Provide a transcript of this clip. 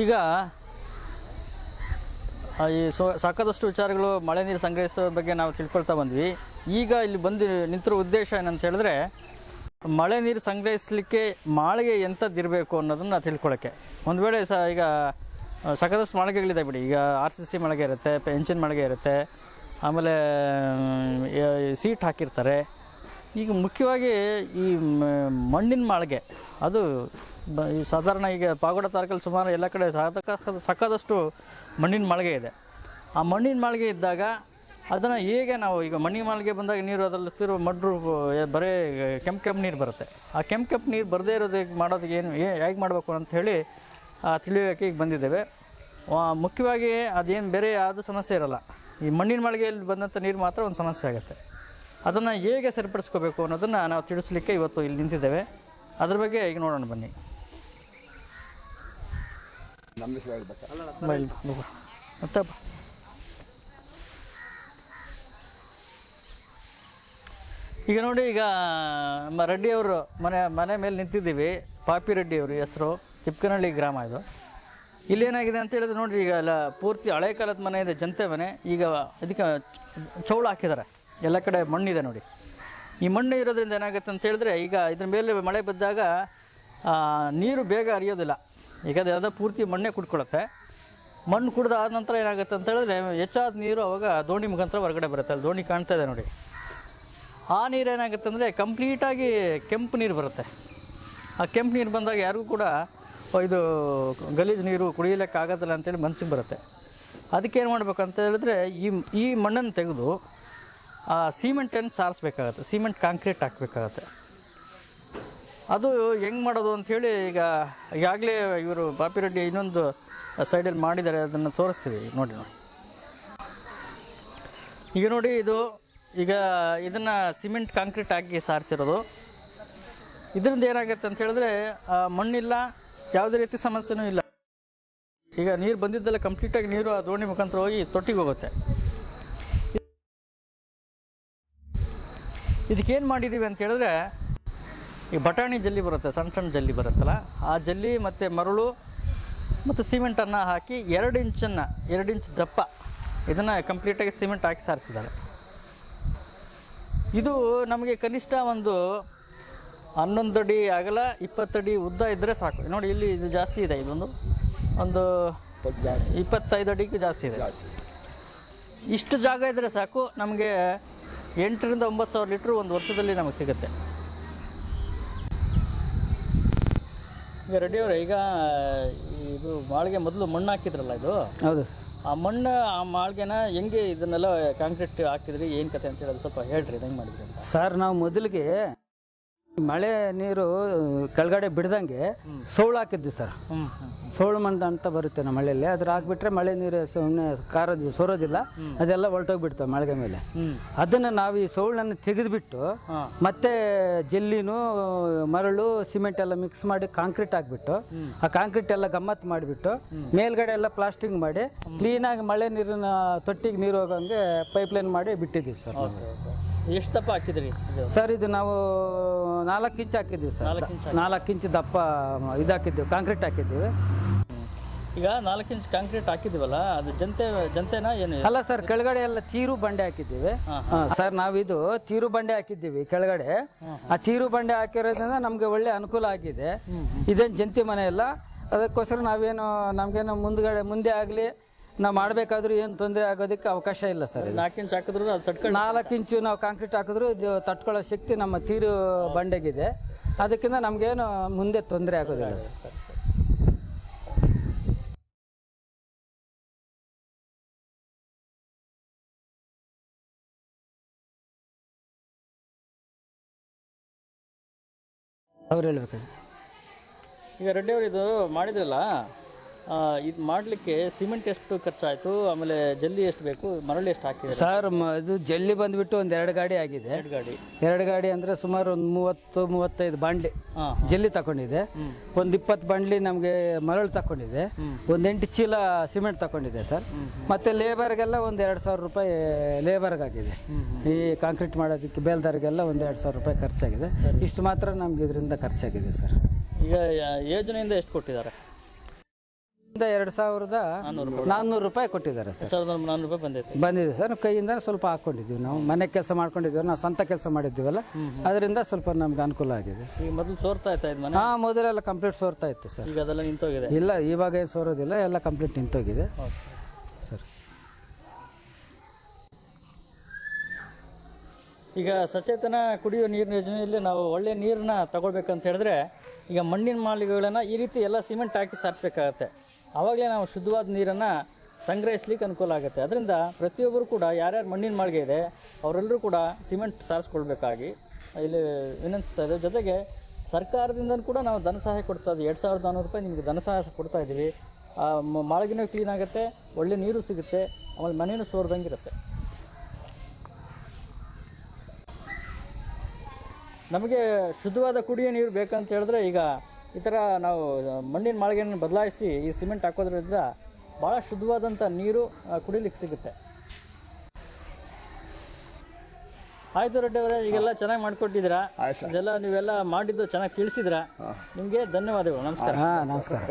ಈಗ ಈ ಸಾಕಷ್ಟು ವಿಚಾರಗಳು ಮಳೆ ನೀರು ಸಂಗ್ರಹಿಸೋ ಬಗ್ಗೆ ನಾವು ತಿಳ್ಕೊಳ್ತಾ ಬಂದ್ವಿ. ಈಗ ಇಲ್ಲಿ ಬಂದು ನಿಂತಿರೋ ಉದ್ದೇಶ ಏನಂತ ಹೇಳಿದ್ರೆ ಮಳೆ ನೀರು ಸಂಗ್ರಹಿಸಲಿಕ್ಕೆ ಮಾಳಿಗೆ ಎಂಥದ್ದಿರಬೇಕು ಅನ್ನೋದನ್ನ ತಿಳ್ಕೊಳ್ಳೋಕ್ಕೆ. ಒಂದು ವೇಳೆ ಈಗ ಸಾಕಷ್ಟು ಮಾಳಿಗೆಗಳಿದೆ ಬಿಡಿ. ಈಗ RCC ಮಾಳಿಗೆ ಇರುತ್ತೆ, ಹೆಂಚಿನ ಮಾಳಿಗೆ ಇರುತ್ತೆ, ಆಮೇಲೆ ಸೀಟ್ ಹಾಕಿರ್ತಾರೆ. ಈಗ ಮುಖ್ಯವಾಗಿ ಈ ಮಣ್ಣಿನ ಮಾಳಿಗೆ ಅದು ಸಾಧಾರಣ ಈಗ ಪಾಗೋಡ ತಾಲೂಕಲ್ಲಿ ಸುಮಾರು ಎಲ್ಲ ಕಡೆ ಸಾಕಾದಷ್ಟು ಮಣ್ಣಿನ ಮಾಳಿಗೆ ಇದೆ. ಆ ಮಣ್ಣಿನ ಮಾಳಿಗೆ ಇದ್ದಾಗ ಅದನ್ನು ಹೇಗೆ ನಾವು ಈಗ ಮಣ್ಣಿನ ಮಾಳಿಗೆ ಬಂದಾಗ ನೀರು ಅದರಲ್ಲಿ ಮಡ್ರು ಬರೀ ಕೆಂಪು ನೀರು ಬರುತ್ತೆ. ಆ ಕೆಂಪು ನೀರು ಬರದೇ ಇರೋದಕ್ಕೆ ಮಾಡೋದಕ್ಕೆ ಹೇಗೆ ಮಾಡಬೇಕು ಅಂತ ಹೇಳಿ ತಿಳಿಯೋಕ್ಕೆ ಈಗ ಬಂದಿದ್ದೇವೆ. ಮುಖ್ಯವಾಗಿ ಅದೇನು ಬೇರೆ ಯಾವುದು ಸಮಸ್ಯೆ ಇರಲ್ಲ. ಈ ಮಣ್ಣಿನ ಮಾಳಿಗೆಯಲ್ಲಿ ಬಂದಂಥ ನೀರು ಮಾತ್ರ ಒಂದು ಸಮಸ್ಯೆ ಆಗುತ್ತೆ. ಅದನ್ನು ಹೇಗೆ ಸರಿಪಡಿಸ್ಕೋಬೇಕು ಅನ್ನೋದನ್ನು ನಾವು ತಿಳಿಸ್ಲಿಕ್ಕೆ ಇವತ್ತು ಇಲ್ಲಿ ನಿಂತಿದ್ದೇವೆ. ಅದ್ರ ಬಗ್ಗೆ ಈಗ ನೋಡೋಣ ಬನ್ನಿ. ಈಗ ನೋಡಿ, ಈಗ ನಮ್ಮ ರೆಡ್ಡಿಯವರು ಮನೆ ಮೇಲೆ ನಿಂತಿದ್ದೀವಿ. ಪಾಪಿ ರೆಡ್ಡಿಯವರು ಹೆಸರು, ತಿಪ್ಕನಹಳ್ಳಿ ಗ್ರಾಮ ಇದು. ಇಲ್ಲೇನಾಗಿದೆ ಅಂತ ಹೇಳಿದ್ರೆ ನೋಡಿರಿ, ಈಗ ಎಲ್ಲ ಪೂರ್ತಿ ಹಳೆ ಕಾಲದ ಮನೆ ಇದೆ, ಜನತೆ ಮನೆ. ಈಗ ಇದಕ್ಕೆ ಚೌಳು ಹಾಕಿದ್ದಾರೆ, ಎಲ್ಲ ಕಡೆ ಮಣ್ಣಿದೆ ನೋಡಿ. ಈ ಮಣ್ಣು ಇರೋದ್ರಿಂದ ಏನಾಗುತ್ತೆ ಅಂತ ಹೇಳಿದ್ರೆ ಈಗ ಇದ್ರ ಮೇಲೆ ಮಳೆ ಬಿದ್ದಾಗ ನೀರು ಬೇಗ ಹರಿಯೋದಿಲ್ಲ. ಈಗ ಅದು ಯಾವುದೋ ಪೂರ್ತಿ ಮಣ್ಣೇ ಕುಡ್ಕೊಳ್ಳುತ್ತೆ. ಮಣ್ಣು ಕುಡ್ದಾದ ನಂತರ ಏನಾಗುತ್ತೆ ಅಂತ ಹೇಳಿದ್ರೆ ಹೆಚ್ಚಾದ ನೀರು ಅವಾಗ ದೋಣಿ ಮುಖಾಂತರ ಹೊರಗಡೆ ಬರುತ್ತೆ. ಅಲ್ಲಿ ದೋಣಿ ಕಾಣ್ತಾ ಇದೆ ನೋಡಿ. ಆ ನೀರು ಏನಾಗುತ್ತೆ ಅಂದರೆ ಕಂಪ್ಲೀಟಾಗಿ ಕೆಂಪು ನೀರು ಬರುತ್ತೆ. ಆ ಕೆಂಪು ನೀರು ಬಂದಾಗ ಯಾರಿಗೂ ಕೂಡ ಇದು ಗಲೀಜು ನೀರು ಕುಡಿಯಲಿಕ್ಕೆ ಆಗೋದಿಲ್ಲ ಅಂತೇಳಿ ಮನಸ್ಸಿಗೆ ಬರುತ್ತೆ. ಅದಕ್ಕೇನು ಮಾಡಬೇಕಂತ ಹೇಳಿದ್ರೆ ಈ ಮಣ್ಣನ್ನು ತೆಗೆದು ಆ ಸಿಮೆಂಟನ್ನು ಸಾರಿಸ್ಬೇಕಾಗತ್ತೆ, ಸಿಮೆಂಟ್ ಕಾಂಕ್ರೀಟ್ ಹಾಕಬೇಕಾಗತ್ತೆ. ಅದು ಹೆಂಗೆ ಮಾಡೋದು ಅಂಥೇಳಿ ಈಗಾಗಲೇ ಇವರು ಪಾಪಿರೆಡ್ಡಿ ಇನ್ನೊಂದು ಸೈಡಲ್ಲಿ ಮಾಡಿದ್ದಾರೆ, ಅದನ್ನು ತೋರಿಸ್ತೀವಿ ನೋಡಿ. ಈಗ ನೋಡಿ, ಇದನ್ನು ಸಿಮೆಂಟ್ ಕಾಂಕ್ರೀಟ್ ಹಾಕಿ ಸಾರಿಸಿರೋದು. ಇದರಿಂದ ಏನಾಗುತ್ತೆ ಅಂತ ಹೇಳಿದ್ರೆ ಮಣ್ಣಿಲ್ಲ, ಯಾವುದೇ ರೀತಿ ಸಮಸ್ಯೆನೂ ಇಲ್ಲ. ಈಗ ನೀರು ಬಂದಿದ್ದೆಲ್ಲ ಕಂಪ್ಲೀಟಾಗಿ ನೀರು ಆ ದೋಣಿ ಮುಖಾಂತರ ಹೋಗಿ ತೊಟ್ಟಿಗೆ ಹೋಗುತ್ತೆ. ಇದಕ್ಕೇನು ಮಾಡಿದ್ದೀವಿ ಅಂತ ಹೇಳಿದ್ರೆ, ಈ ಬಟಾಣಿ ಜಲ್ಲಿ ಬರುತ್ತೆ, ಸಣ್ಣ ಸಣ್ಣ ಜಲ್ಲಿ ಬರುತ್ತಲ್ಲ, ಆ ಜಲ್ಲಿ ಮತ್ತು ಮರಳು ಮತ್ತು ಸಿಮೆಂಟನ್ನು ಹಾಕಿ 2 ಇಂಚ್ ದಪ್ಪ ಇದನ್ನು ಕಂಪ್ಲೀಟಾಗಿ ಸಿಮೆಂಟ್ ಹಾಕಿ ಸಾರಿಸಿದ್ದಾರೆ. ಇದು ನಮಗೆ ಕನಿಷ್ಠ ಒಂದು 11 ಅಡಿ ಅಗಲ, 20 ಅಡಿ ಉದ್ದ ಇದ್ದರೆ ಸಾಕು. ನೋಡಿ, ಇಲ್ಲಿ ಇದು ಜಾಸ್ತಿ ಇದೆ, ಇದೊಂದು 25 ಅಡಿಗೂ ಜಾಸ್ತಿ ಇದೆ. ಇಷ್ಟು ಜಾಗ ಇದ್ದರೆ ಸಾಕು, ನಮಗೆ 8,000 ರಿಂದ 9,000 ಲೀಟ್ರ್ ಒಂದು ವರ್ಷದಲ್ಲಿ ನಮಗೆ ಸಿಗುತ್ತೆ. ಈಗ ರೆಡ್ಡಿಯವರೇ, ಈಗ ಇದು ಮಾಳಿಗೆ ಮೊದಲು ಮಣ್ಣು ಹಾಕಿದ್ರಲ್ಲ, ಇದು ಹೌದು ಸರ್. ಆ ಮಾಳಿಗೆನ ಹೆಂಗೆ ಇದನ್ನೆಲ್ಲ ಕಾಂಕ್ರೀಟ್ ಹಾಕಿದ್ರಿ, ಏನು ಕತೆ ಅಂತ ಹೇಳೋದು ಸ್ವಲ್ಪ ಹೇಳ್ರಿ, ಹೆಂಗೆ ಮಾಡಿದ್ರಿ ಅಂತ. ಸರ್, ನಾವು ಮೊದಲಿಗೆ ಮಳೆ ನೀರು ಕೆಳಗಡೆ ಬಿಡ್ದಂಗೆ ಸೌಳು ಹಾಕಿದ್ವಿ ಸರ್. ಸೌಳು ಮಣ್ಣು ಅಂತ ಬರುತ್ತೆ ನಮ್ಮ ಮಳೆಯಲ್ಲಿ, ಅದ್ರ ಹಾಕ್ಬಿಟ್ರೆ ಮಳೆ ನೀರು ಸುಮ್ಮನೆ ಸೋರೋದಿಲ್ಲ, ಅದೆಲ್ಲ ಹೊರಟೋಗ್ಬಿಡ್ತಾವೆ ಮಳೆಗೆ ಮೇಲೆ. ಅದನ್ನು ನಾವು ಈ ಸೌಳನ್ನು ತೆಗೆದುಬಿಟ್ಟು ಮತ್ತೆ ಜಲ್ಲಿನೂ ಮರಳು ಸಿಮೆಂಟ್ ಎಲ್ಲ ಮಿಕ್ಸ್ ಮಾಡಿ ಕಾಂಕ್ರೀಟ್ ಹಾಕ್ಬಿಟ್ಟು ಆ ಕಾಂಕ್ರೀಟ್ ಎಲ್ಲ ಗಮ್ಮತ್ತು ಮಾಡಿಬಿಟ್ಟು ಮೇಲ್ಗಡೆ ಎಲ್ಲ ಪ್ಲಾಸ್ಟಿಂಗ್ ಮಾಡಿ ಕ್ಲೀನಾಗಿ ಮಳೆ ನೀರಿನ ತೊಟ್ಟಿಗೆ ನೀರು ಹೋಗಂಗೆ ಪೈಪ್ಲೈನ್ ಮಾಡಿ ಬಿಟ್ಟಿದ್ದೀವಿ ಸರ್. ಎಷ್ಟು ದಪ್ಪ ಹಾಕಿದ್ರಿ ಸರ್? ಇದು ನಾವು 4 ಇಂಚ್ ಹಾಕಿದ್ದೀವಿ ಸರ್. 4 ಇಂಚ್ ದಪ್ಪ ಇದು ಹಾಕಿದ್ದೀವಿ, ಕಾಂಕ್ರೀಟ್ ಹಾಕಿದ್ದೀವಿ. ಈಗ 4 ಇಂಚ್ ಕಾಂಕ್ರೀಟ್ ಹಾಕಿದ್ದೀವಲ್ಲ, ಅದು ಜಂತೆನಾ ಏನು? ಅಲ್ಲ ಸರ್, ಕೆಳಗಡೆ ಎಲ್ಲ ತೀರು ಬಂಡೆ ಹಾಕಿದ್ದೀವಿ ಸರ್. ನಾವಿದು ತೀರು ಬಂಡೆ ಹಾಕಿದ್ದೀವಿ ಕೆಳಗಡೆ. ಆ ತೀರು ಬಂಡೆ ಹಾಕಿರೋದ್ರಿಂದ ನಮ್ಗೆ ಒಳ್ಳೆ ಅನುಕೂಲ ಆಗಿದೆ. ಇದೇನು ಜಂತಿ ಮನೆ ಇಲ್ಲ, ಅದಕ್ಕೋಸ್ಕರ ನಮ್ಗೇನು ಮುಂದೆ ಆಗಲಿ ನಾವು ಮಾಡಬೇಕಾದ್ರೂ ಏನು ತೊಂದರೆ ಆಗೋದಕ್ಕೆ ಅವಕಾಶ ಇಲ್ಲ ಸರ್. 4 ಇಂಚ್ ಹಾಕಿದ್ರು ಅದು ತಟ್ಕೊಂಡು 4 ಇಂಚು ನಾವು ಕಾಂಕ್ರೀಟ್ ಹಾಕಿದ್ರು ಇದು ತಟ್ಕೊಳ್ಳೋ ಶಕ್ತಿ ನಮ್ಮ ತೀರು ಬಂಡೆಗಿದೆ. ಅದಕ್ಕಿಂತ ನಮಗೇನು ಮುಂದೆ ತೊಂದರೆ ಆಗೋದಿಲ್ಲ ಸರ್. ಅವ್ರು ಹೇಳ್ಬೇಕಾದ್ರೆ ಈಗ ರೆಡ್ಡಿಯವರು ಇದು ಮಾಡಿದ್ರಲ್ಲ, ಇದು ಮಾಡಲಿಕ್ಕೆ ಸಿಮೆಂಟ್ ಎಷ್ಟು ಖರ್ಚಾಯಿತು, ಆಮೇಲೆ ಜಲ್ಲಿ ಎಷ್ಟು ಬೇಕು, ಮರಳು ಎಷ್ಟು ಹಾಕಿದೆ ಸರ್? ಇದು ಜಲ್ಲಿ ಬಂದ್ಬಿಟ್ಟು ಒಂದು 2 ಗಾಡಿ ಆಗಿದೆ. 2 ಗಾಡಿ ಅಂದರೆ ಸುಮಾರು ಒಂದು 30-35 ಬಾಂಡ್ಲಿ ಜಲ್ಲಿ ತಗೊಂಡಿದೆ. ಒಂದು 20 ಬಾಂಡ್ಲಿ ನಮಗೆ ಮರಳು ತಗೊಂಡಿದೆ. ಒಂದು 8 ಚೀಲ ಸಿಮೆಂಟ್ ತಗೊಂಡಿದೆ ಸರ್. ಮತ್ತೆ ಲೇಬರ್ಗೆಲ್ಲ ಒಂದು 2,000 ರೂಪಾಯಿ ಲೇಬರ್ಗಾಗಿದೆ. ಈ ಕಾಂಕ್ರೀಟ್ ಮಾಡೋದಕ್ಕೆ ಬೇಲ್ದಾರಿಗೆಲ್ಲ ಒಂದು 2,000 ರೂಪಾಯಿ ಖರ್ಚಾಗಿದೆ. ಇಷ್ಟು ಮಾತ್ರ ನಮ್ಗೆ ಇದರಿಂದ ಖರ್ಚಾಗಿದೆ ಸರ್. ಈಗ ಯೋಜನೆಯಿಂದ ಎಷ್ಟು ಕೊಟ್ಟಿದ್ದಾರೆ? ₹2,400 ರೂಪಾಯಿ ಕೊಟ್ಟಿದ್ದಾರೆ ಸರ್. 2,400 ರೂಪಾಯಿ ಬಂದೈತೆ. ಬಂದಿದೆ ಸರ್. ಕೈಯಿಂದ ಸ್ವಲ್ಪ ಹಾಕೊಂಡಿದ್ದೀವಿ ನಾವು. ಮನೆ ಕೆಲಸ ಮಾಡ್ಕೊಂಡಿದ್ದೀವಿ, ನಾವು ಸ್ವಂತ ಕೆಲಸ ಮಾಡಿದ್ದೀವಲ್ಲ, ಅದರಿಂದ ಸ್ವಲ್ಪ ನಮ್ಗೆ ಅನುಕೂಲ ಆಗಿದೆ. ಈಗ ಮೊದಲು ಸೋರ್ತಾ ಇತ್ತು ಇದು ಮನೆ? ಮೊದಲೆಲ್ಲ ಕಂಪ್ಲೀಟ್ ಸೋರ್ತಾ ಇತ್ತು ಸರ್. ಈಗ ಅದೆಲ್ಲ ನಿಂತೋಗಿದೆ? ಇಲ್ಲ, ಇವಾಗ ಏನು ಸೋರೋದಿಲ್ಲ, ಎಲ್ಲ ಕಂಪ್ಲೀಟ್ ನಿಂತೋಗಿದೆ ಸರ್. ಈಗ ಸಚೇತನ ಕುಡಿಯುವ ನೀರಿನ ಯೋಜನೆಯಲ್ಲಿ ನಾವು ಒಳ್ಳೆ ನೀರನ್ನ ತಗೊಳ್ಬೇಕಂತ ಹೇಳಿದ್ರೆ ಈಗ ಮಣ್ಣಿನ ಮಾಳಿಗೆಗಳನ್ನು ಈ ರೀತಿ ಎಲ್ಲ ಸಿಮೆಂಟ್ ಹಾಕಿ ಸಾರಿಸ್ಬೇಕಾಗತ್ತೆ. ಆವಾಗಲೇ ನಾವು ಶುದ್ಧವಾದ ನೀರನ್ನು ಸಂಗ್ರಹಿಸ್ಲಿಕ್ಕೆ ಅನುಕೂಲ ಆಗುತ್ತೆ. ಅದರಿಂದ ಪ್ರತಿಯೊಬ್ಬರು ಕೂಡ ಯಾರ್ಯಾರು ಮಣ್ಣಿನ ಮಾಳಿಗೆ ಇದೆ ಅವರೆಲ್ಲರೂ ಕೂಡ ಸಿಮೆಂಟ್ ಸಾರಿಸ್ಕೊಳ್ಬೇಕಾಗಿ ಇಲ್ಲಿ ವಿನಂತಿಸ್ತಾ ಇದೆ. ಜೊತೆಗೆ ಸರ್ಕಾರದಿಂದ ಕೂಡ ನಾವು ಧನ ಸಹಾಯ ಕೊಡ್ತಾ ಇದ್ದೀವಿ. 2,400 ರೂಪಾಯಿ ನಿಮಗೆ ಧನ ಸಹಾಯ ಕೊಡ್ತಾ ಇದ್ದೀವಿ. ಮಾಳಿಗೆನೂ ಕ್ಲೀನ್ ಆಗುತ್ತೆ, ಒಳ್ಳೆ ನೀರು ಸಿಗುತ್ತೆ, ಆಮೇಲೆ ಮನೇನೂ ಸೋರ್ದಂಗಿರುತ್ತೆ. ನಮಗೆ ಶುದ್ಧವಾದ ಕುಡಿಯೋ ನೀರು ಬೇಕಂತ ಹೇಳಿದ್ರೆ ಈಗ ಈ ಥರ ನಾವು ಮಣ್ಣಿನ ಮಾಳಿಗೆಯನ್ನು ಬದಲಾಯಿಸಿ ಈ ಸಿಮೆಂಟ್ ಹಾಕೋದ್ರಿಂದ ಭಾಳ ಶುದ್ಧವಾದಂಥ ನೀರು ಕುಡಿಲಿಕ್ಕೆ ಸಿಗುತ್ತೆ. ಆಯ್ತು ರೆಡ್ಡಿ ಅವರೇ, ಈಗೆಲ್ಲ ಚೆನ್ನಾಗಿ ಮಾಡ್ಕೊಟ್ಟಿದ್ದೀರಾ. ಇದೆಲ್ಲ ನೀವೆಲ್ಲ ಮಾಡಿದ್ದು ಚೆನ್ನಾಗಿ ತಿಳಿಸಿದ್ರಾ. ನಿಮಗೆ ಧನ್ಯವಾದಗಳು. ನಮಸ್ಕಾರ. ನಮಸ್ಕಾರ.